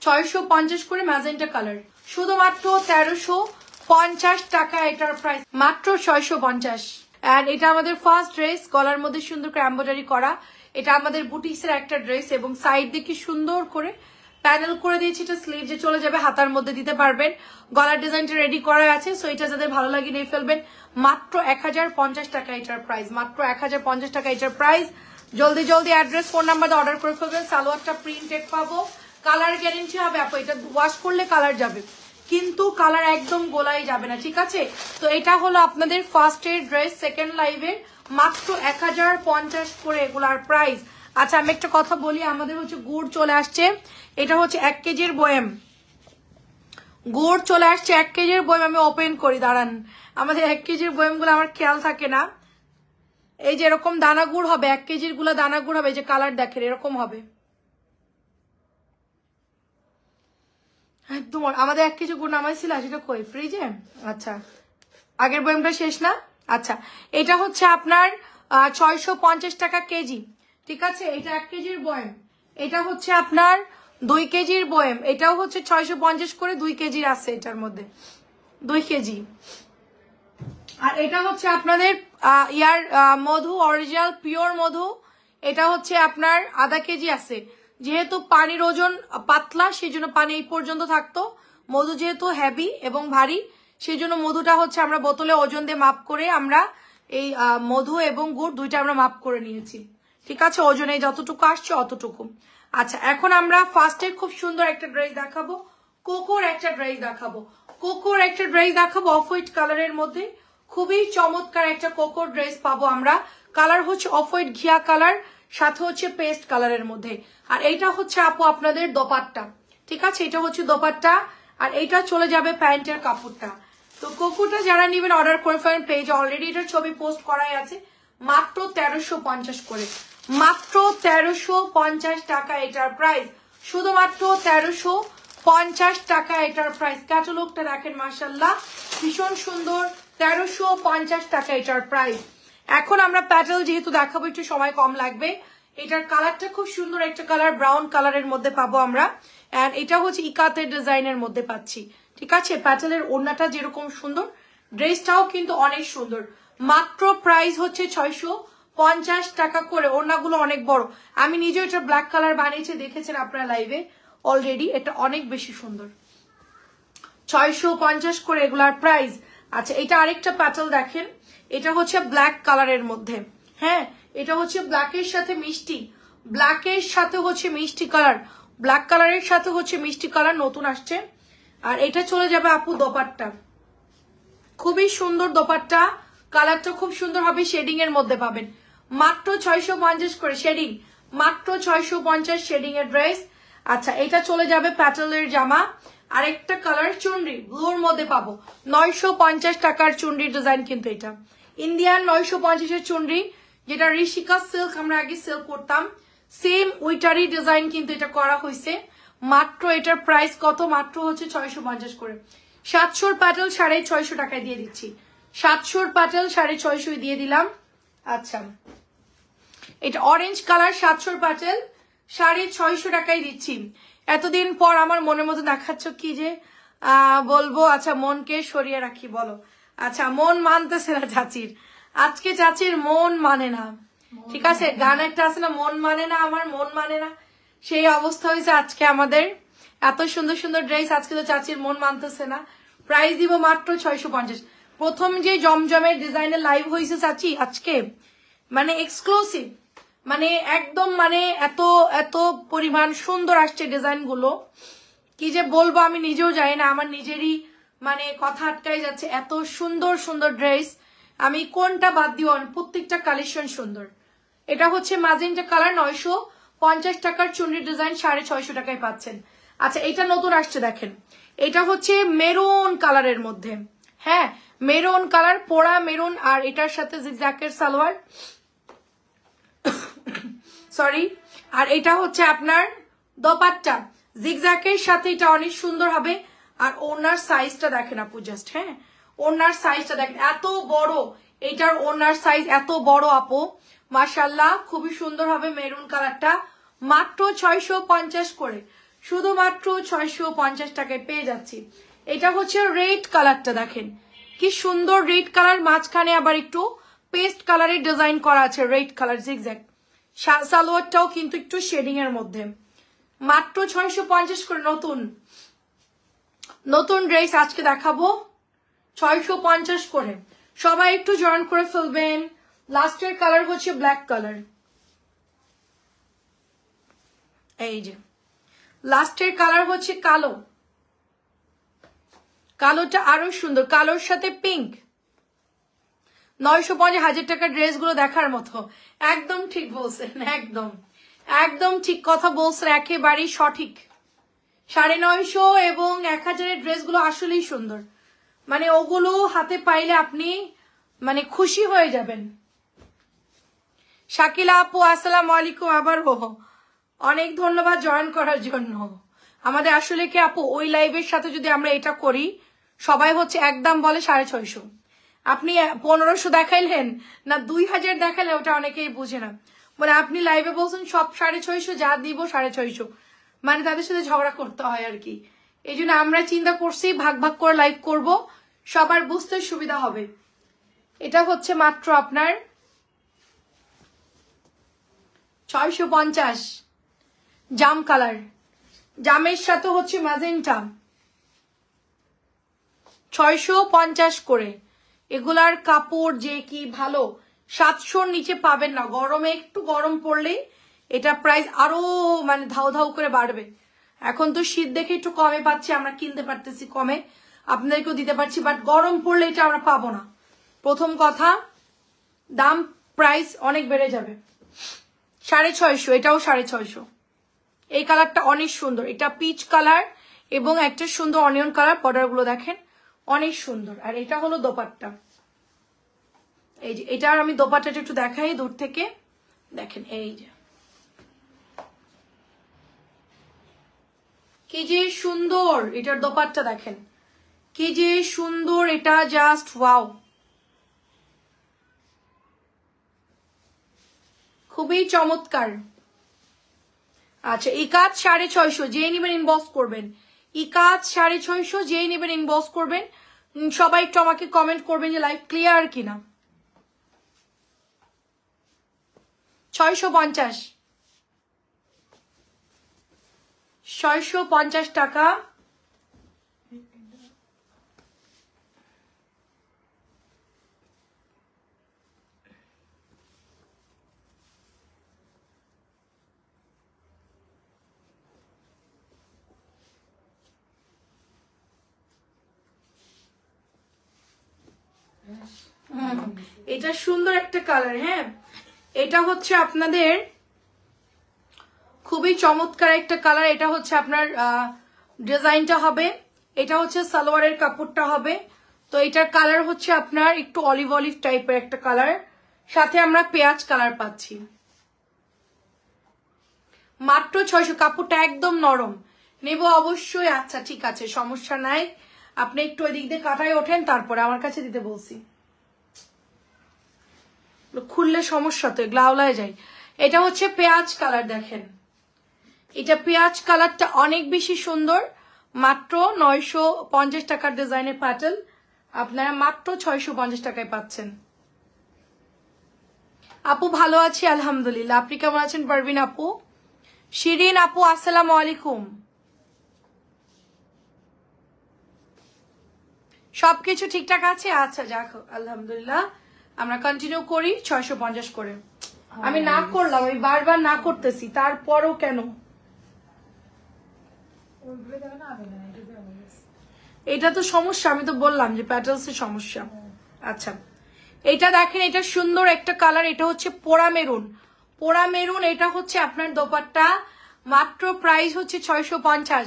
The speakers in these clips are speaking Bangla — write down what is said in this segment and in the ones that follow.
650 করে ম্যাজেন্টা কালার, শুধুমাত্র 1350 টাকা এটার প্রাইস, মাত্র 650। এন্ড এটা আমাদের ফার্স্ট ড্রেস, গলার মধ্যে সুন্দর করে এমব্রয়ডারি করা। এটা আমাদের বুটিক্সের একটা ড্রেস এবং সাইড দিয়ে সুন্দর করে প্যানেল করে দিয়েছি। এটা স্লিভ যে চলে যাবে, হাতার মধ্যে দিতে পারবেন। গলার ডিজাইনটা রেডি করা আছে, সো এটা যাদের ভালো লাগে নিয়ে ফেলবেন। মাত্র 1050 টাকা এটার প্রাইস, মাত্র 1050 টাকা এটার প্রাইস। জলদি জলদি অ্যাড্রেস ফোন নাম্বার দিয়ে অর্ডার করে ফেলবেন। সালোয়ারটা প্রিন্টেড পাবো, কালার গ্যারেন্টি হবে আপু। এটা ওয়াশ করলে কালার যাবে, কিন্তু কালার একদম গোলাই যাবে না, ঠিক আছে? তো এটা হলো আপনাদের ফার্স্ট এর ড্রেস, সেকেন্ড লাইভের মাত্র 1050 করে এগুলার প্রাইস। আচ্ছা আমি একটা কথা বলি, আমাদের হচ্ছে গুড় চলে আসছে। এটা হচ্ছে 1 কেজির বয়াম, গুড় চলে আসছে 1 কেজির বয়াম। আমি ওপেন করি, দাঁড়ান। আমাদের 1 কেজির বয়ামগুলো আমার খেয়াল থাকে না। এই যে এরকম দানা গুড় হবে, 1 কেজির গুলা দানা গুড় হবে। এই যে কালার দেখেন এরকম হবে একদম। আমাদের 1 কেজি গুড় নামাইছিল, সেটা কই? ফ্রিজে। আচ্ছা আগের বয়ামটা শেষ না? আচ্ছা এটা হচ্ছে আপনার 650 টাকা কেজি, ঠিক আছে? এটা 1 কেজির বয়াম। এটা হচ্ছে আপনার 2 কেজির বয়াম, এটাও হচ্ছে 650 করে, 2 কেজির আছে এটার মধ্যে, 2 কেজি। আর এটা হচ্ছে আপনাদের ইয়ার মধু, অরিজিনাল পিওর মধু। এটা হচ্ছে আপনার আধা কেজি আছে। যেহেতু পানির ওজন পাতলা, সেই জন্য পানি এই পর্যন্ত থাকতো। মধু যেহেতু হেভি এবং ভারী, সেই জন্য মধুটা হচ্ছে আমরা বোতলে ওজন দিয়ে মাপ করে আমরা এই মধু এবং গুড় দুইটা আমরা মাপ করে নিয়েছি, ঠিক আছে? ওজনে যতটুকু আসছে অতটুকু। আচ্ছা এখন আমরা ফার্স্টে খুব সুন্দর একটা ড্রেস দেখাবো, কোকোর একটা ড্রেস দেখাবো, কোকোর একটা ড্রেস দেখাবো অফ হোয়াইট কালারের মধ্যে। খুবই চমৎকার একটা কোকোর ড্রেস পাবো আমরা। কালার হচ্ছে অফ হোয়াইট ঘিয়া কালার, সাথে হচ্ছে পেস্ট কালারের মধ্যে। আর এইটা হচ্ছে আপু আপনাদের দোপাট্টা, ঠিক আছে? এটা হচ্ছে দোপাট্টা, আর এইটা চলে যাবে প্যান্টের কাপড়টা। তো কোকোটা যারা নেবেন অর্ডার করে ফেলেন, পেজে অলরেডি এটার ছবি পোস্ট করাই আছে। মাত্র 1350 করে, মাত্র 1350 টাকা এটার প্রাইস, শুধুমাত্র 1350 টাকা এটার প্রাইস। ক্যাটালগটা দেখেন মাশাআল্লাহ, ভীষণ সুন্দর। 1350 টাকা এটার প্রাইস। এখন আমরা প্যাটেল যেহেতু দেখাবো, একটু সময় কম লাগবে। এটার কালারটা খুব সুন্দর একটা কালার, ব্রাউন কালারের মধ্যে পাবো আমরা। এন্ড এটা হচ্ছে ইকাতের ডিজাইনের মধ্যে পাচ্ছি, ঠিক আছে? প্যাটেলের ওড়নাটা যেরকম সুন্দর, ড্রেসটাও কিন্তু অনেক সুন্দর। মাত্র প্রাইস হচ্ছে 650 টাকা করে। ওড়নাগুলো অনেক বড়, আমি নিজে এটা ব্ল্যাক কালার বানিয়েছি, দেখেছেন আপনারা লাইভে অলরেডি। এটা অনেক বেশি সুন্দর, 650 করে এগুলার প্রাইস। আচ্ছা এটা আরেকটা প্যাটেল দেখেন, এটা হচ্ছে ব্ল্যাক কালারের মধ্যে। হ্যাঁ এটা হচ্ছে ব্ল্যাকের সাথে মিষ্টি, ব্ল্যাকের সাথে হচ্ছে মিষ্টি কালার, ব্ল্যাক কালারের সাথে হচ্ছে মিষ্টি কালার নতুন আসছে। আর এটা চলে যাবে আপু দোপাট্টা, খুবই সুন্দর দোপাট্টা, কালারটা খুব সুন্দর হবে, শেডিং এর মধ্যে পাবেন। মাত্র 650 করে শেডিং, মাত্র 650 শেডিং এর ড্রেস। আচ্ছা এটা চলে যাবে প্যাটেলের জামা। আরেকটা কালার চুনরি ব্লুর মধ্যে পাবো, 950 টাকার চুনরির ডিজাইন। কিন্তু এটা ইন্ডিয়ান 950 এর চুনরি, যেটা ঋষিকা সিল্ক আমরা আগে সেল করতাম, সেম ওইটারই ডিজাইন কিন্তু এটা করা হয়েছে। মাত্র এটার প্রাইস কত? মাত্র হচ্ছে 650 করে। 700 প্যাটেল 650 টাকায় দিয়ে দিচ্ছি, 700 প্যাটেল 650 দিয়ে দিলাম। আচ্ছা এটা অরেঞ্জ কালার, 700 প্যাটেল 650 টাকায় দিচ্ছি। এতদিন পর আমার মনের মতো দেখাচ্ছ কি যে বলবো। আচ্ছা মনকে সরিয়ে রাখি বলো। আচ্ছা মন মানতেছে না চাচির, আজকে চাচির মন মানে না, ঠিক আছে? গান একটা আছে না, মন মানে না, আমার মন মানে না, সেই অবস্থা হয়েছে আজকে আমাদের। এত সুন্দর সুন্দর ড্রেস, আজকে তো চাচির মন মানতেছে না। প্রাইস দিব মাত্র 650। প্রথম যে জমজমের ডিজাইনের লাইভ হয়েছে চাচি আজকে, মানে এক্সক্লুসিভ, মানে একদম মানে এত এত পরিমাণ সুন্দর আসছে ডিজাইন গুলো, কি যে বলবো আমি নিজেও জানি না, আমার নিজেরই মানে কথা আটকাই যাচ্ছে। এত সুন্দর সুন্দর ড্রেস, আমি কোনটা বাদ দিব? প্রত্যেকটা কালেকশন সুন্দর। এটা হচ্ছে ম্যাজেন্টা কালার, 950 টাকার চুনরি ডিজাইন 650 টাকায় পাচ্ছেন। আচ্ছা এটা নতুন আসছে দেখেন, এটা হচ্ছে মেরুন কালারের মধ্যে। হ্যাঁ মেরুন কালার, পোড়া মেরুন, আর এটার সাথে জিগজ্যাকের সালোয়ার, সরি। আর এটা হচ্ছে আপনার দোপাট্টা, জিগজ্যাকের সাথে এটা অনেক সুন্দর হবে। আর ওনার সাইজটা দেখেন আপু জাস্ট, হ্যাঁ ওনার সাইজটা দেখেন এত বড়, এটার ওনার সাইজ এত বড় আপু, মাশাআল্লাহ খুবই সুন্দর হবে মেরুন কালারটা। মাত্র 650 করে, শুধুমাত্র 650 টাকায় পেয়ে যাচ্ছি। এটা হচ্ছে রেড কালারটা, দেখেন কি সুন্দর রেড কালার, মাঝখানে আবার একটু পেস্ট কালারের ডিজাইন করা আছে, রেড কালার জিগজ্যাগ। সালোয়ারটাও কিন্তু একটু শেডিং এর মধ্যে, মাত্র 650 করে। নতুন ড্রেস আজকে দেখাবো 650 করে। সবাই একটু জয়েন করে ফেলবেন। লাস্টের কালার হচ্ছে ব্ল্যাক কালার, এই যে লাস্টের কালার হচ্ছে কালো, কালোটা আরো সুন্দর, কালোর সাথে পিঙ্ক। 950 হাজার টাকার ড্রেসগুলো দেখার মতো। একদম ঠিক বলছেন, একদম একদম ঠিক কথা বলছেন, একেবারেই সঠিক। 950 এবং 1000 ড্রেসগুলো আসলেই সুন্দর, মানে ওগুলো হাতে পাইলে আপনি মানে খুশি হয়ে যাবেন। শাকিলা আপু আসসালামু আলাইকুম, আবার অনেক ধন্যবাদ জয়েন করার জন্য। আমাদের আসলে কি আপু, ওই লাইভের সাথে যদি আমরা এটা করি, সবাই হচ্ছে একদম বলে 650, আপনি 1500 দেখাইলেন না 2000 দেখাইলেন, ওটা অনেকেই বুঝে না। বলে আপনি লাইভে বলছেন সব 650, যা দিব 650, মানে তাদের সাথে ঝগড়া করতে হয় আর কি। এই জন্য আমরা চিন্তা করছি ভাগ ভাগ করে লাইভ করব, সবার বুঝতে সুবিধা হবে। এটা হচ্ছে মাত্র আপনার 650, জাম কালার, জামের সাথে হচ্ছে ম্যাজেন্টা, 650 করে। এগুলার কাপড় যে কি ভালো, 700-র নিচে পাবেন না। গরমে একটু গরম পড়লেই এটা প্রাইস আরো মানে ধাউ ধাউ করে বাড়বে। এখন তো শীত দেখে একটু কমে পাচ্ছি, আমরা কিনতে পারতেছি কমে, আপনাদেরকেও দিতে পারছি, বাট গরম পড়লে এটা আমরা পাবো না। প্রথম কথা, দাম প্রাইস অনেক বেড়ে যাবে। 650, এটাও 650। এই কালারটা অনেক সুন্দর, এটা পিচ কালার এবং একটা সুন্দর অনিয়ন কালার, বর্ডার গুলো দেখেন অনেক সুন্দর। আর এটা হলো দোপাট্টা, এই যে এটা আমি দোপাট্টাটা একটু দেখাই দূর থেকে, দেখেন এই যে কি যে সুন্দর এটার দোপাট্টা, দেখেন কি যে সুন্দর এটা, জাস্ট ওয়াও, খুবই চমৎকার। আচ্ছা, ইকাত 650, যেই নেবেন ইনবক্স করবেন। ইকাত 650, যেই নেবেন ইনবক্স করবেন। সবাই একটু আমাকে কমেন্ট করবেন যে লাইভ ক্লিয়ার কিনা। 650, 650 টাকা। এটা সুন্দর একটা কালার, হ্যাঁ এটা হচ্ছে আপনাদের খুবই চমৎকার একটা কালার। এটা হচ্ছে আপনার ডিজাইনটা হবে, এটা হচ্ছে সালোয়ারের কাপড়টা হবে। তো এটার কালার হচ্ছে আপনার একটু অলিভ অলিভ টাইপের একটা কালার, সাথে আমরা পেঁয়াজ কালার পাচ্ছি। মাত্র 600, কাপড়টা একদম নরম, নেব অবশ্যই। আচ্ছা ঠিক আছে, সমস্যা নাই, আপনি একটু ওই দিক দিয়ে কাটায় ওঠেন, তারপরে আমার কাছে দিতে বলছি। খুললে সমস্যা তো, গ্লাউলায় যায়। এটা হচ্ছে পেঁয়াজ কালার, দেখেন এটা পেঁয়াজ কালারটা অনেক বেশি সুন্দর। মাত্র 950 টাকার ডিজাইনের প্যাটার্ন আপনারা মাত্র 650 টাকায় পাচ্ছেন। আপু ভালো আছি আলহামদুলিল্লাহ, আপনি কেমন আছেন? পারভিন আপু, শিরিন আপু আসসালামু আলাইকুম। সবকিছু ঠিকঠাক আছে? আচ্ছা যাক আলহামদুলিল্লাহ, আমরা কন্টিনিউ করি 650 করে। আমি না করলাম, আমি বারবার না করতেছি, তারপরও কেন? এটা তো সমস্যা, আমি তো বললাম যে প্যাটার্নসের সমস্যা। আচ্ছা এটা দেখেন, এটা সুন্দর একটা কালার, এটা হচ্ছে পোড়া মেরুন, পোড়া মেরুন। এটা হচ্ছে আপনার দোপাট্টা, মাত্র প্রাইস হচ্ছে 650।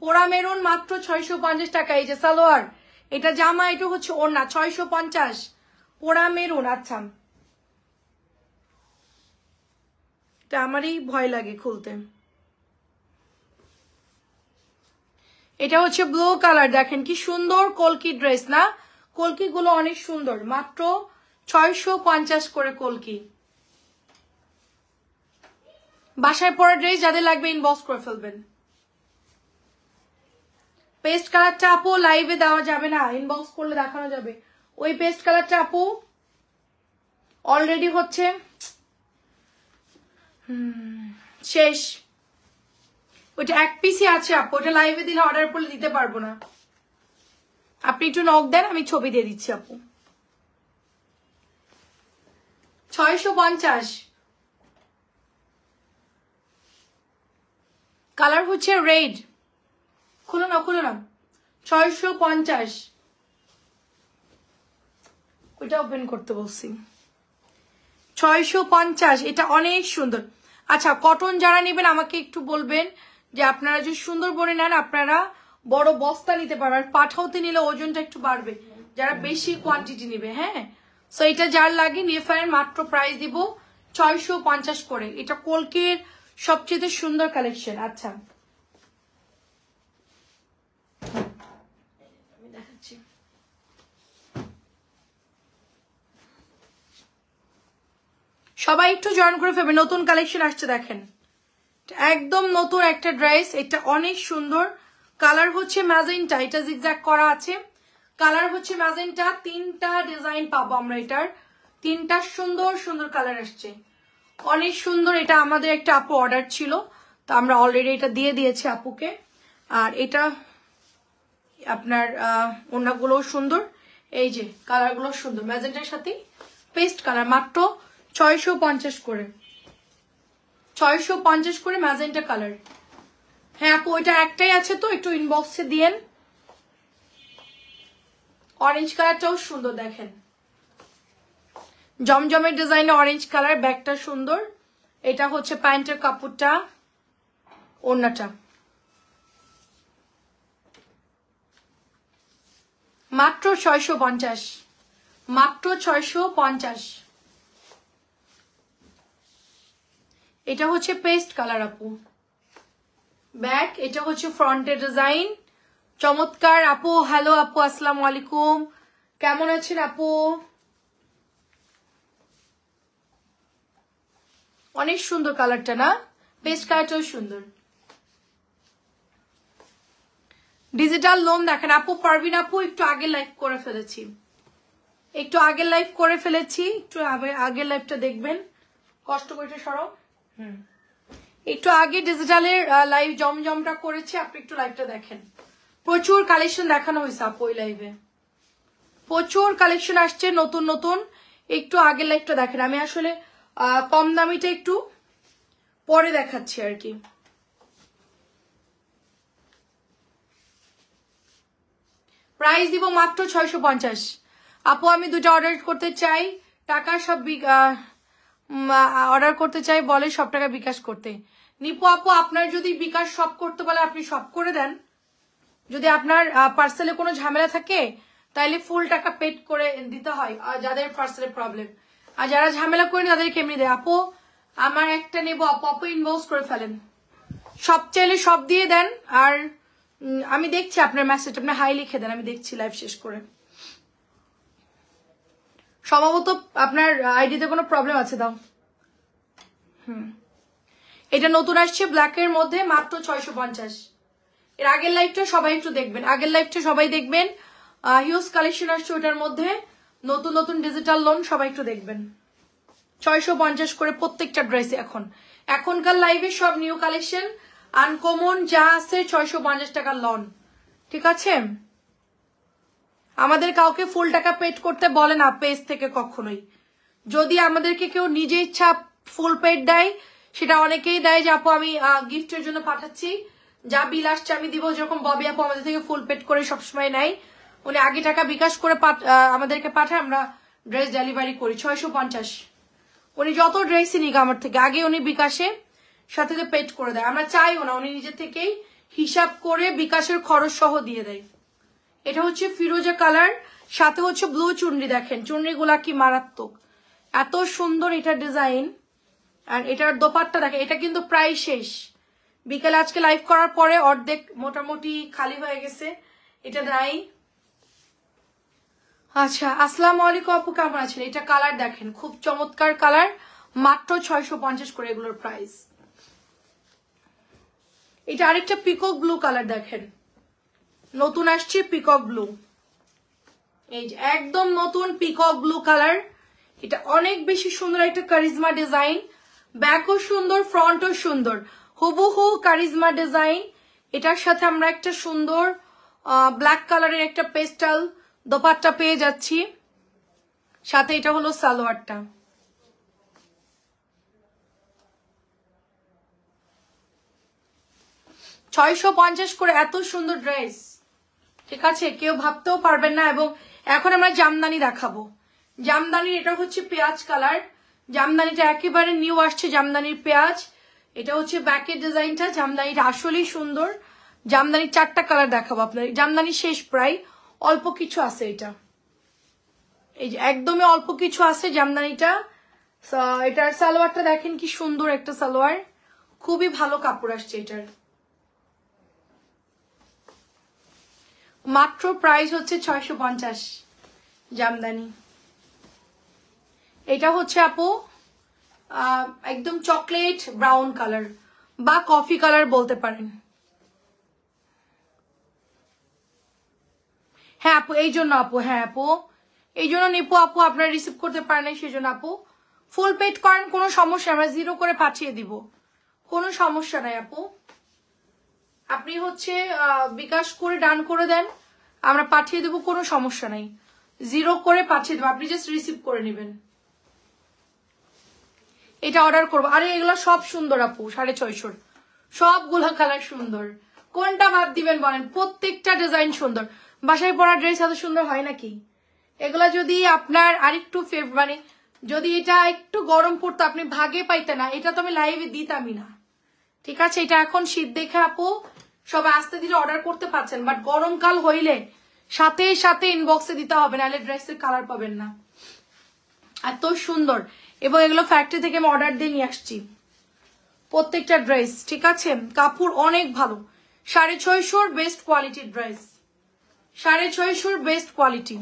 পোড়া মেরুন মাত্র 650 টাকা। এই যে সালোয়ার, এটা জামা, এটা হচ্ছে ওড়না, 650 পোড়া মেরুন। আচ্ছা এটা আমারই ভয় লাগে খুলতে। এটা হচ্ছে ব্লু কালার, দেখেন কি সুন্দর কলকি ড্রেস না, কলকি গুলো অনেক সুন্দর, মাত্র 650 করে কলকি। বাসায় পরা ড্রেস যাদের লাগবে ইনবক্স করে ফেলবেন। পেস্ট কালারটা আপু লাইভে দেওয়া যাবে না, ইনবক্স করলে দেখানো যাবে। ওই পেস্ট কালারটা আপু অলরেডি হচ্ছে শেষ, ওইটা এক পিসই আছে আপু, ওটা লাইভে দিলে অর্ডার করলে দিতে পারবো না। আপনি একটু নক দেন, আমি ছবি দিয়ে দিচ্ছি আপু। 650 কালার হচ্ছে রেড, খুলো না খুলো না। 650, ওইটা ওপেন করতে বলছি। 650, এটা অনেক সুন্দর। আচ্ছা, কটন যারা নেবেন আমাকে একটু বলবেন যে আপনারা যদি সুন্দরবনে নেন আপনারা বড় বস্তা নিতে পারবেন, আর পাঠাওতে নিলে ওজনটা একটু বাড়বে যারা বেশি কোয়ান্টিটি নেবে। হ্যাঁ, সো এটা যার লাগে নিয়ে ফেলেন, মাত্র প্রাইস দিব 650 করে। এটা কলকের সবচেয়ে সুন্দর কালেকশন। আচ্ছা, আমি দেখাচ্ছি। সবাই একটু জয়েন করে ফেলবে, নতুন কালেকশন আসছে দেখেন, একদম নতুন একটা ড্রেস। এটা অনেক সুন্দর, কালার হচ্ছে ম্যাজেন্টা, এটা জিগজ্যাগ করা আছে, কালার হচ্ছে ম্যাজেন্টা। 3টা ডিজাইন পাবো আমরা, এটার 3টা সুন্দর সুন্দর কালার আসছে, অনেক সুন্দর। এটা আমাদের একটা আপু অর্ডার ছিল, তো আমরা অলরেডি এটা দিয়ে দিয়েছি আপুকে। আর এটা আপনার ওনাগুলো সুন্দর, এই যে কালারগুলো সুন্দর, ম্যাজেন্টার সাথে পেস্ট কালার, মাত্র 650 করে। 650 করে ম্যাজেন্টা কালার। হ্যাঁ আপু, ওইটা একটাই আছে তো, একটু ইনবক্সে দিয়েন। অরেঞ্জ কালারটাও সুন্দর দেখেন, জমজমের ডিজাইনে অরেঞ্জ কালার, ব্যাগটা সুন্দর। এটা হচ্ছে প্যান্টের কাপড়টা, ওড়নাটা। মাত্র 650, মাত্র 650। এটা হচ্ছে পেস্ট কালার আপু, ব্যাক। এটা হচ্ছে ফ্রন্টের ডিজাইন, চমৎকার আপু। হ্যালো আপু, আসসালামু আলাইকুম, কেমন আছেন আপু? অনেক সুন্দর কালারটা না, পেস্ট কালারটাও সুন্দর। ডিজিটাল লোন দেখেন আপু, পারভিন আপু একটু আগে লাইভ করে ফেলেছি, একটু আগে লাইভ করে ফেলেছি, একটু আগের লাইভটা দেখবেন, কষ্ট করে সরো। একটু আগে ডিজিটালের লাইভ জমজমটা করেছি, আপনি একটু লাইভটা দেখেন। প্রচুর কালেকশন দেখানো হয়েছে আপু ওই লাইভে, প্রচুর কালেকশন আসছে নতুন নতুন। একটু আগের লাইভটা দেখেন, আমি আসলে কম দামিটা একটু পরে দেখাচ্ছি আর কি। প্রাইস দিব মাত্র 650। আপু আমি দুটো অর্ডার করতে চাই, টাকা সব অর্ডার করতে চাই বলে সব টাকা বিকাশ করতে। নিপু আপু, আপনার যদি বিকাশ সব করতে বলে আপনি সব করে দেন, যদি আপনার পার্সেলে কোনো ঝামেলা থাকে তাইলে ফুল টাকা পেড করে দিতে হয় যাদের পার্সেলের প্রবলেম, আর যারা ঝামেলা করেন তাদেরকে এমনি দেয়। আপু আমার একটা নেবো, আপু আপু ইনবক্স করে ফেলেন, সব চাইলে সব দিয়ে দেন। আর আমি দেখছি আপনার মেসেজ, আপনি হাই লিখে দেন, আমি দেখছি লাইভ শেষ করে। সম্ভবত আপনার আইডিতে কোনো প্রবলেম আছে, দাও। এটা নতুন আসছে ব্ল্যাকের মধ্যে, মাত্র 650। এর আগের লাইভটা সবাই একটু দেখবেন, আগের লাইভটা সবাই দেখবেন, হিউজ কালেকশন আসছে ওটার মধ্যে, নতুন নতুন ডিজিটাল লোন, সবাই একটু দেখবেন। 650 করে প্রত্যেকটা ড্রেসে। এখনকার লাইভে সব নিউ কালেকশন, আনকমন যা আছে 650 টাকার লন, ঠিক আছে? আমাদের কাউকে ফুল টাকা পেড করতে বলে না পেজ থেকে কখনোই। যদি আমাদেরকে কেউ নিজে ইচ্ছা ফুল পেড দেয়, সেটা অনেকেই দেয় যে আপু আমি গিফটের জন্য পাঠাচ্ছি, যা বিল আসছে আমি দিব। যেরকম ববি আপু আমাদের থেকে ফুল পেড করে সবসময় নেয়, উনি আগে টাকা বিকাশ করে আমাদেরকে পাঠায়, আমরা ড্রেস ডেলিভারি করি। 650 উনি যত ড্রেসই নিক আমার থেকে, আগে উনি বিকাশে সাথে পেড করে দেয়, আমরা চাইও না, উনি নিজে থেকেই হিসাব করে বিকাশের খরচ সহ দিয়ে দেয়। এটা হচ্ছে ফিরোজা কালার, সাথে হচ্ছে ব্লু চুনরি, দেখেন চুনরিগুলা কি মারাত্মক, এত সুন্দর এটা ডিজাইন। আর এটার দোপাট্টা দেখেন, এটা কিন্তু প্রায় শেষ, বিকেলে আজকে লাইভ করার পরে অর্ধেক মোটামুটি খালি হয়ে গেছে, এটা নাই। আচ্ছা, আসসালামু আলাইকুম আপু, কেমন আছেন? এটা কালার দেখেন, খুব চমৎকার কালার, মাত্র 650 করে এগুলোর প্রাইস। এটা আরেকটা পিকক ব্লু কালার দেখেন, নতুন আসছে পিকক ব্লু, এই যে একদম নতুন পিকক ব্লু কালার। এটা অনেক বেশি সুন্দর একটা কারিজমা ডিজাইন, ব্যাকও সুন্দর ফ্রন্টও সুন্দর, হুবহু কারিজমা ডিজাইন। এটার সাথে আমরা একটা সুন্দর ব্ল্যাক কালারের একটা পেস্টাল দোপাট্টা পেয়ে যাচ্ছি, সাথে এটা হলো সালোয়ারটা। $650 করে এত সুন্দর ড্রেস, ঠিক আছে, কেউ ভাবতেও পারবেন না। এবং এখন আমরা জামদানি দেখাবো। জামদানির এটা হচ্ছে পেঁয়াজ কালার, জামদানিটা একেবারে নিউ আসছে, জামদানির পেঁয়াজ। এটা হচ্ছে ব্যাকের ডিজাইনটা, জামদানিটা আসলেই সুন্দর। জামদানির 4টা কালার দেখাবো আপনার, জামদানি শেষ প্রায়, অল্প কিছু আছে এটা, এই যে একদমই অল্প কিছু আছে জামদানিটা। এটার সালোয়ারটা দেখেন কি সুন্দর একটা সালোয়ার, খুবই ভালো কাপড় আসছে এটার। মাত্র প্রাইস হচ্ছে 650 জামদানি। এটা হচ্ছে আপু একদম চকলেট ব্রাউন কালার বা কফি কালার বলতে পারেন। হ্যাঁ আপু এই জন্য আপু, হ্যাঁ আপু এই জন্য নিপু আপু আপনারা রিসিভ করতে পারেন সেই জন্য আপু। ফুল পেড করেন কোনো সমস্যা, আমরা 0 করে পাঠিয়ে দিব, কোনো সমস্যা নাই আপু। আপনি হচ্ছে বিকাশ করে ডান করে দেন, আমরা পাঠিয়ে দেবো, কোনো সমস্যা নাই, 0 করে পাঠিয়ে দেবো, আপনি জাস্ট রিসিভ করে নেবেন। এটা অর্ডার করবো। আরে এগুলো সব সুন্দর আপু, 650, সবগুলো কালার সুন্দর, কোনটা বাদ দিবেন বলেন? প্রত্যেকটা ডিজাইন সুন্দর। বাসায় পরা ড্রেস এত সুন্দর হয় নাকি? এগুলা যদি আপনার আরেকটু মানে যদি এটা একটু গরম পড়তো আপনি ভাগে পাইতেন না, এটা তো আমি লাইভে দিতামই না, ঠিক আছে। এটা এখন শীত দেখে আপু সবাই আস্তে ধীরে অর্ডার করতে পারছেন, বাট গরমকাল হইলে সাথে সাথে ইনবক্সে দিতে হবে, নাহলে ড্রেসের কালার পাবেন না। এত সুন্দর, এবং এগুলো ফ্যাক্টরি থেকে আমি অর্ডার দিয়ে নিয়ে আসছি প্রত্যেকটা ড্রেস, ঠিক আছে। কাপড় অনেক ভালো, 650 বেস্ট কোয়ালিটির ড্রেস, 650 বেস্ট কোয়ালিটি।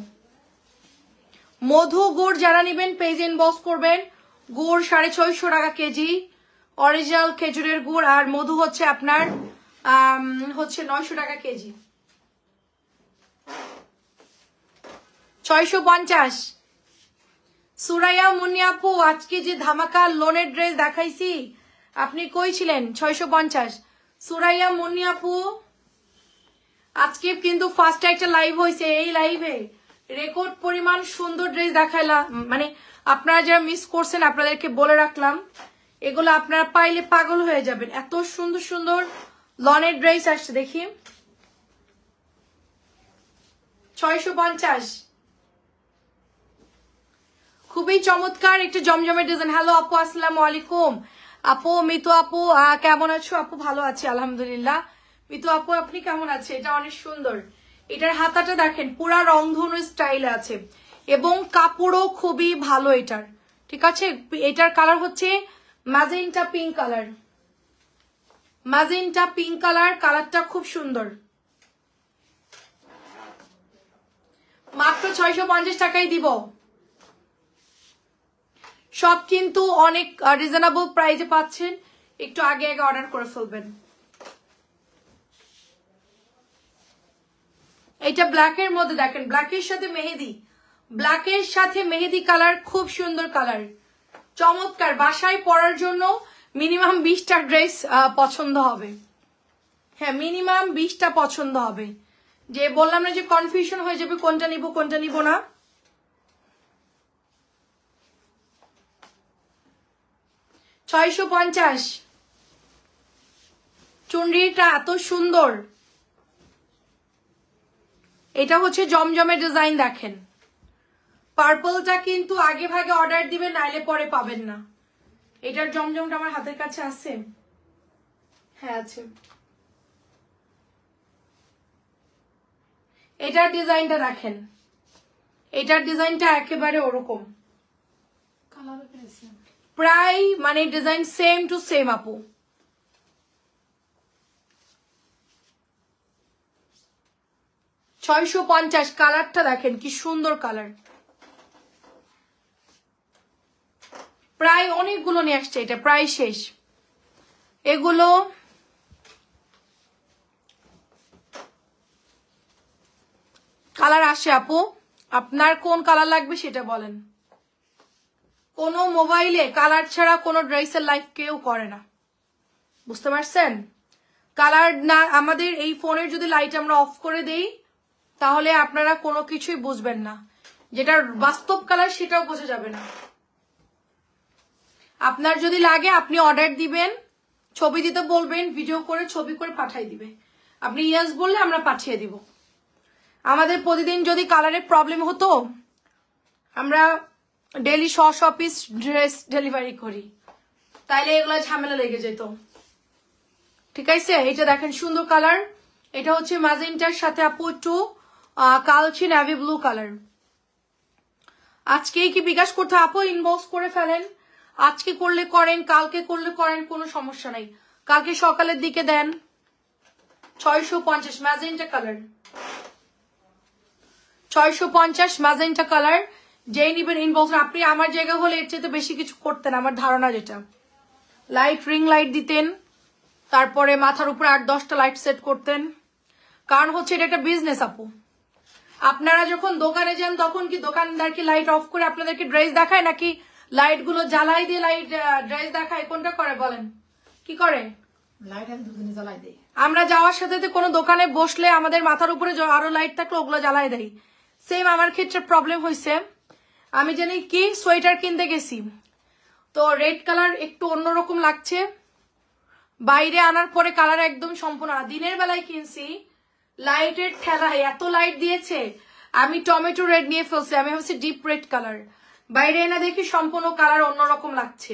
মধু গুড় যারা নেবেন পেজে ইনবক্স করবেন, গুড় 650 টাকা কেজি, অরিজিনাল খেজুরের গুড়। আর মধু হচ্ছে আপনার হচ্ছে 900 টাকা কেজি, 650। সুরাইয়া মুন্নি আপু আজকে যে ধামাকা লোনের ড্রেস দেখাইছি আপনি কই ছিলেন? 650। সুরাইয়া মুন্নি আপু আজকে কিন্তু ফার্স্ট একটা লাইভ হয়েছে, এই লাইভে রেকর্ড পরিমাণ সুন্দর ড্রেস দেখাইলাম, মানে আপনারা যারা মিস করছেন আপনাদেরকে বলে রাখলাম, এগুলো আপনারা পাইলে পাগল হয়ে যাবেন, এত সুন্দর সুন্দর লনের ড্রেস আসছে। দেখি 650, খুবই চমৎকার একটা জমজমের ডিজাইন। হ্যালো আপু, আসসালামু আলাইকুম। আপু মিতু আপু কেমন আছো? আপু ভালো আছি আলহামদুলিল্লাহ। মিতু আপু আপনি কেমন আছে? এটা অনেক সুন্দর, এটার হাতাটা দেখেন পুরা রংধনু স্টাইলে আছে, এবং কাপড়ও খুবই ভালো এটার, ঠিক আছে। এটার কালার হচ্ছে magenta pink colour, magenta pink colour, কালারটা খুব সুন্দর। মাত্র 650 টাকায় দিব, সব কিন্তু অনেক রিজনেবল প্রাইসে পাচ্ছেন, একটু আগে আগে অর্ডার করে ফেলবেন। এটা ব্ল্যাকের মধ্যে দেখেন, ব্ল্যাকের সাথে মেহেদি, ব্ল্যাকের সাথে মেহেদি কালার, খুব সুন্দর কালার, চমৎকার। বাসায় পরার জন্য মিনিমাম 20টা ড্রেস পছন্দ হবে, হ্যাঁ মিনিমাম 20টা পছন্দ হবে। যে বললাম না যে কনফিউশন হয়ে যাবে কোনটা নিব কোনটা নিব না। $650, চুনরিটা এত সুন্দর, এটা হচ্ছে জমজমের ডিজাইন দেখেন, পার্পলটা কিন্তু আগে ভাগে অর্ডার দিবেন নাইলে পরে পাবেন না। এটার জমজমটা আমার হাতের কাছে আছে, হ্যাঁ আছে। এটার ডিজাইনটা দেখেন, এটার ডিজাইনটা একেবারে ওরকম, প্রায় মানে ডিজাইন সেম টু সেম আপু। $650, কালারটা দেখেন কি সুন্দর কালার, প্রায় অনেকগুলো নিয়ে আসছে, এটা প্রায় শেষ। এগুলো কালার আসে আপু, আপনার কোন কালার লাগবে সেটা বলেন। কোনো মোবাইলে কালার ছাড়া কোনো ড্রেসের লাইফ কেউ করে না, বুঝতে পারছেন? কালার না, আমাদের এই ফোনের যদি লাইট আমরা অফ করে দেই তাহলে আপনারা কোনো কিছুই বুঝবেন না, যেটা বাস্তব কালার সেটাও বোঝা যাবে না। আপনার যদি লাগে আপনি অর্ডার দিবেন, ছবি দিতে বলবেন, ভিডিও করে ছবি করে পাঠিয়ে দিবে। আপনি ইয়েস বললে আমরা পাঠিয়ে দিব। আমাদের প্রতিদিন যদি কালারের প্রবলেম হতো আমরা ডেইলি 100 পিস ড্রেস ডেলিভারি করি, তাইলে এগুলো ঝামেলা লেগে যেত। ঠিক আছে, এটা দেখেন সুন্দর কালার, এটা হচ্ছে ম্যাজেন্টার সাথে আপু একটু কালচে নেভি ব্লু কালার। আজকেই কি বিকাশ করতে আপু? ইনবক্স করে ফেলেন, আজকে করলে করেন, কালকে করলে করেন, কোনো সমস্যা নাই। কালকে সকালের দিকে দেন। 650 ম্যাজেন্টা কালার, 650 ম্যাজেন্টা কালার। যেই নিবেন ইনবক্স। আপনি আমার জায়গা হলে এর চেয়ে বেশি কিছু করতেন, আমার ধারণা যেটা, লাইট রিং লাইট দিতেন, তারপরে মাথার উপরে 8-10টা লাইট সেট করতেন। কারণ হচ্ছে এটা একটা বিজনেস আপু। আপনারা যখন দোকানে যান তখন কি দোকানদার কি লাইট অফ করে আপনাদেরকে ড্রেস দেখায়, নাকি লাইট গুলো জ্বালাই দিয়ে লাইট ড্রেস দেখায়? কোনটা করে বলেন? কি করে? লাইট দুদিনে জ্বালাই দেয়। আমরা যাওয়ার সাথে কোনো দোকানে বসলে আমাদের মাথার উপরে আরো লাইট থাকলে ওগুলো জ্বালাই দেয়। সেম আমার ক্ষেত্রে প্রবলেম হয়েছে। আমি জানি কি সোয়েটার কিনতে গেছি, তো রেড কালার একটু অন্যরকম লাগছে, বাইরে আনার পরে কালার একদম সম্পূর্ণ। দিনের বেলায় কিনছি, লাইটের ঠেলায় এত লাইট দিয়েছে আমি টমেটো রেড নিয়ে ফেলছি। আমি ভাবছি ডিপ রেড কালার, বাইরে এনে দেখি সম্পূর্ণ কালার অন্যরকম লাগছে।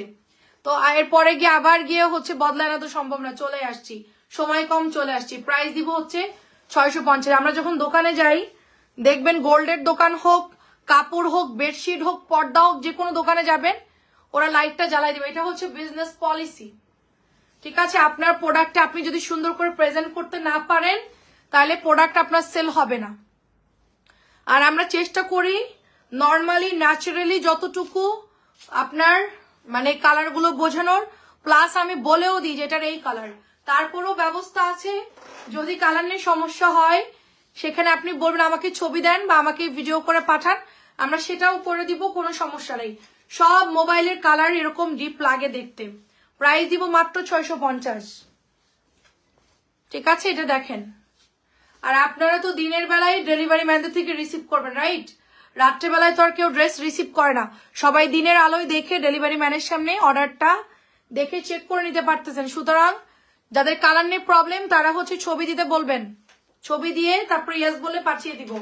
তো এরপরে গিয়ে আবার গিয়ে হচ্ছে বদলানো তো সম্ভব না, চলে আসছি, সময় কম, চলে আসছি। প্রাইস দিব হচ্ছে 650। আমরা যখন দোকানে যাই দেখবেন, গোল্ডের দোকান হোক, কাপড় হোক, বেডশিট হোক, পর্দা হোক, যে কোনো দোকানে যাবেন ওরা লাইটটা জ্বালাই দেবে। এটা হচ্ছে বিজনেস পলিসি। ঠিক আছে, আপনার প্রোডাক্টটা আপনি যদি সুন্দর করে প্রেজেন্ট করতে না পারেন তাহলে প্রোডাক্ট আপনার সেল হবে না। আর আমরা চেষ্টা করি নর্মালি ন্যাচারালি যতটুকু আপনার মানে কালার গুলো বোঝানোর, প্লাস আমি বলেও দিই যে এটার এই কালার। তারপরেও ব্যবস্থা আছে, যদি কালার নিয়ে সমস্যা হয় সেখানে আপনি বলবেন আমাকে ছবি দেন বা আমাকে ভিডিও করে পাঠান, আমরা সেটাও করে দিব, কোনো সমস্যা নেই। সব মোবাইলের কালার এরকম ডিপ লাগে দেখতে। প্রাইস দিব মাত্র 650। ঠিক আছে, এটা দেখেন। আর আপনারা তো দিনের বেলায় ডেলিভারি ম্যানদের থেকে রিসিভ করবেন, রাইট? রাত্রেবেলায় তো আর কেউ ড্রেস রিসিভ করে না, সবাই দিনের আলোয় দেখে ডেলিভারি ম্যানের সামনে অর্ডারটা দেখে চেক করে নিতে পারতেছেন। সুতরাং যাদের কালার নিয়ে প্রবলেম তারা হচ্ছে ছবি দিতে বলবেন, ছবি দিয়ে তারপর ইয়েস বলে পাঠিয়ে দিব।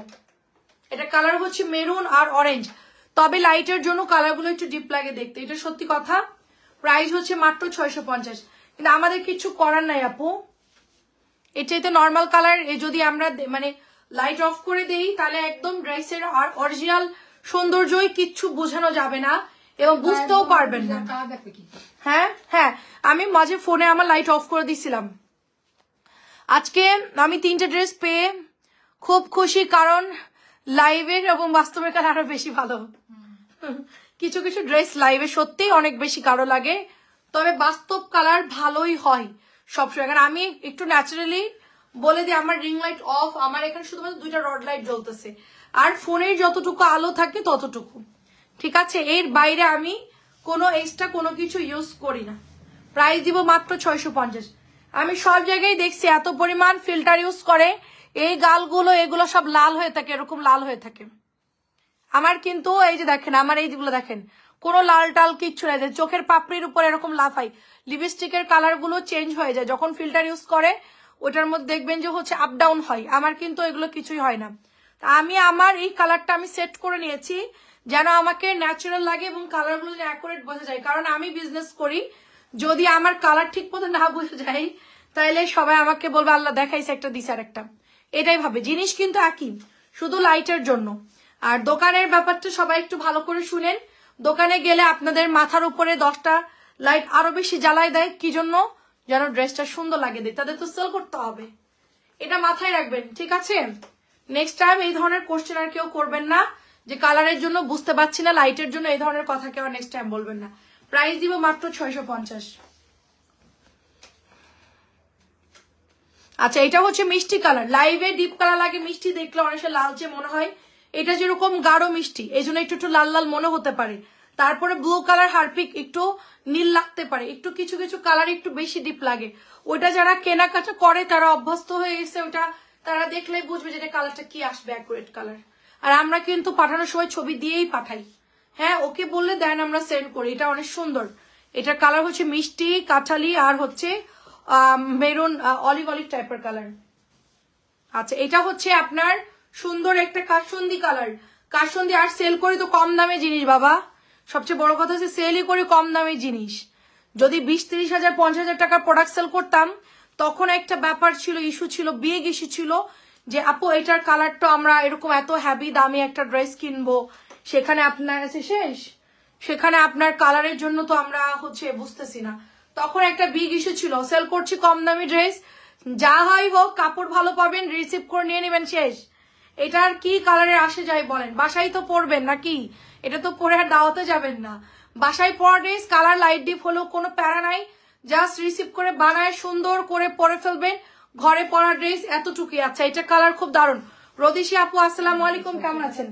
এটা কালার হচ্ছে মেরুন আর অরেঞ্জ, তবে লাইটের জন্য কালারগুলো একটু ডিপ লাগে দেখতে, এটা সত্যি কথা। প্রাইস হচ্ছে মাত্র 650, কিন্তু আমাদের কিছু করার নাই আপু। এর চাইতে নর্মাল কালার যদি আমরা মানে লাইট অফ করে দেই তাহলে একদম ড্রেসের আর অরিজিনাল সৌন্দর্যই কিচ্ছু বোঝানো যাবে না এবং বুঝতেও পারবেন না। হ্যাঁ হ্যাঁ, আমি মাঝে ফোনে আমার লাইট অফ করে দিছিলাম। আজকে আমি 3টে ড্রেস পেয়ে খুব খুশি, কারণ লাইভের এবং বাস্তবের কালার আরো বেশি ভালো। কিছু কিছু ড্রেস লাইভে সত্যিই অনেক বেশি কালো লাগে, তবে বাস্তব কালার ভালোই হয় সবসময়। কারণ আমি একটু ন্যাচারালি বলে দিই, আমার রিং লাইট অফ, আমার এখানে শুধুমাত্র 2টা রড লাইট জ্বলতেছে, আর ফোনের যতটুকু আলো থাকে ততটুকু। ঠিক আছে, এর বাইরে আমি কোনো এক্সট্রা কোনো কিছু ইউজ করি না। প্রাইস দিব মাত্র 650। আমি সব জায়গায় দেখছি এত পরিমাণ ফিল্টার ইউজ করে, এই গালগুলো এগুলো সব লাল হয়ে থাকে, এরকম লাল হয়ে থাকে। আমার কিন্তু এই যে দেখেন, আমার এইগুলো দেখেন, কোনো লাল টাল কিচ্ছু নাই, চোখের পাপড়ির উপর এরকম লাফাই। লিপস্টিকের কালার গুলো চেঞ্জ হয়ে যায় যখন ফিল্টার ইউজ করে, ওটার মধ্যে দেখবেন যে হচ্ছে আপ ডাউন হয়। আমার কিন্তু এগুলো কিছুই হয় না। আমি আমার এই কালারটা আমি সেট করে নিয়েছি যেন আমাকে ন্যাচারাল লাগে এবং কালারগুলো যেন অ্যাকুরেট বোঝা যায়। কারণ আমি বিজনেস করি, যদি আমার কালার ঠিক মতো না বোঝা যায় তাহলে সবাই আমাকে বলবে আল্লাহ দেখাইছে একটা দিছে আর একটা, এটাই ভাবে। জিনিস কিন্তু একই, শুধু লাইটের জন্য। আর দোকানের ব্যাপারটা সবাই একটু ভালো করে শুনেন। দোকানে গেলে আপনাদের মাথার উপরে 10টা লাইট আরো বেশি জ্বালাই দেয়, কি জন্য? যেন ড্রেসটা সুন্দর লাগে দেয়, তাদের তো সেল করতে হবে, এটা মাথায় রাখবেন। ঠিক আছে, নেক্সট টাইম এই ধরনের কোশ্চেন আর কেউ করবেন না যে কালারের জন্য বুঝতে পারছি না, লাইটের জন্য, এই ধরনের কথা কেউ নেক্সট টাইম বলবেন না। প্রাইস দিব মাত্র 650। আচ্ছা এটা হচ্ছে মিষ্টি কালার, লাইভে ডিপ কালার লাগে, মিষ্টি দেখলে অনেকটা লালচে মনে হয়, এটা যেরকম গাঢ় মিষ্টি এই জন্য একটু একটু লাল লাল মনে হতে পারে। তারপরে ব্লু কালার হারপিক একটু নীল লাগতে পারে, একটু কিছু কিছু কালার একটু বেশি ডিপ লাগে। ওইটা যারা কেনাকাটা করে তারা অভ্যস্ত হয়ে গেছে, ওটা তারা দেখলেই বুঝবে যে কালারটা কি আসবে, অ্যাকুরেট কালার। আর আমরা কিন্তু পাঠানোর সময় ছবি দিয়েই পাঠাই, হ্যাঁ ওকে বললে দেন আমরা সেন্ড করি। এটা অনেক সুন্দর, এটার কালার হচ্ছে মিষ্টি কাঁঠালি আর হচ্ছে মেরুন অলিভ অলিভ টাইপের কালার। আচ্ছা এটা হচ্ছে আপনার সুন্দর একটা কাসুন্দি কালার, কাসুন্দি। আর সেল করি তো কম দামে জিনিস বাবা, সবচেয়ে বড় কথা হচ্ছে সেলই করি কম দামে জিনিস। যদি 20-30 হাজার 50 হাজার টাকার প্রোডাক্ট সেল করতাম তখন একটা ব্যাপার ছিল, ইস্যু ছিল, বিগ ইস্যু ছিল যে আপু এটার কালারটা আমরা এরকম এত হ্যাভি দামি একটা ড্রেস কিনবো, সেখানে আপনার আছে শেষ, সেখানে আপনার কালারের জন্য তো আমরা হচ্ছে বুঝতেছি না, তখন একটা বিগ ইস্যু ছিল। সেল করছি কম দামি ড্রেস, যা হয় হোক কাপড় ভালো পাবেন, রিসিভ করে নিয়ে নেবেন শেষ। এটার কি কালারে আসে যায় বলেন, বাসায় তো পরবেন নাকি, এটা তো পরে আর দাওয়াতে যাবেন না। বাসায় পরা ড্রেস কালার লাইট ডিপ হলেও কোনো প্যারা নাই, জাস্ট রিসিভ করে বানায় সুন্দর করে পরে ফেলবেন, ঘরে পরা ড্রেস এতটুকুই। আচ্ছা এটা কালার খুব দারুণ। রদিশি আপু আসসালামু আলাইকুম, কেমন আছেন?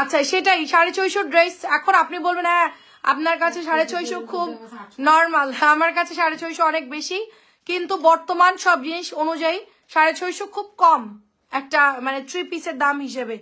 আচ্ছা সেটাই 650 ড্রেস। এখন আপনি বলবেন হ্যাঁ আপনার কাছে 650 খুব নর্মাল, আমার কাছে 650 অনেক বেশি, কিন্তু বর্তমান সব জিনিস অনুযায়ী 650 খুব কম একটা মানে 3 পিসের দাম হিসেবে।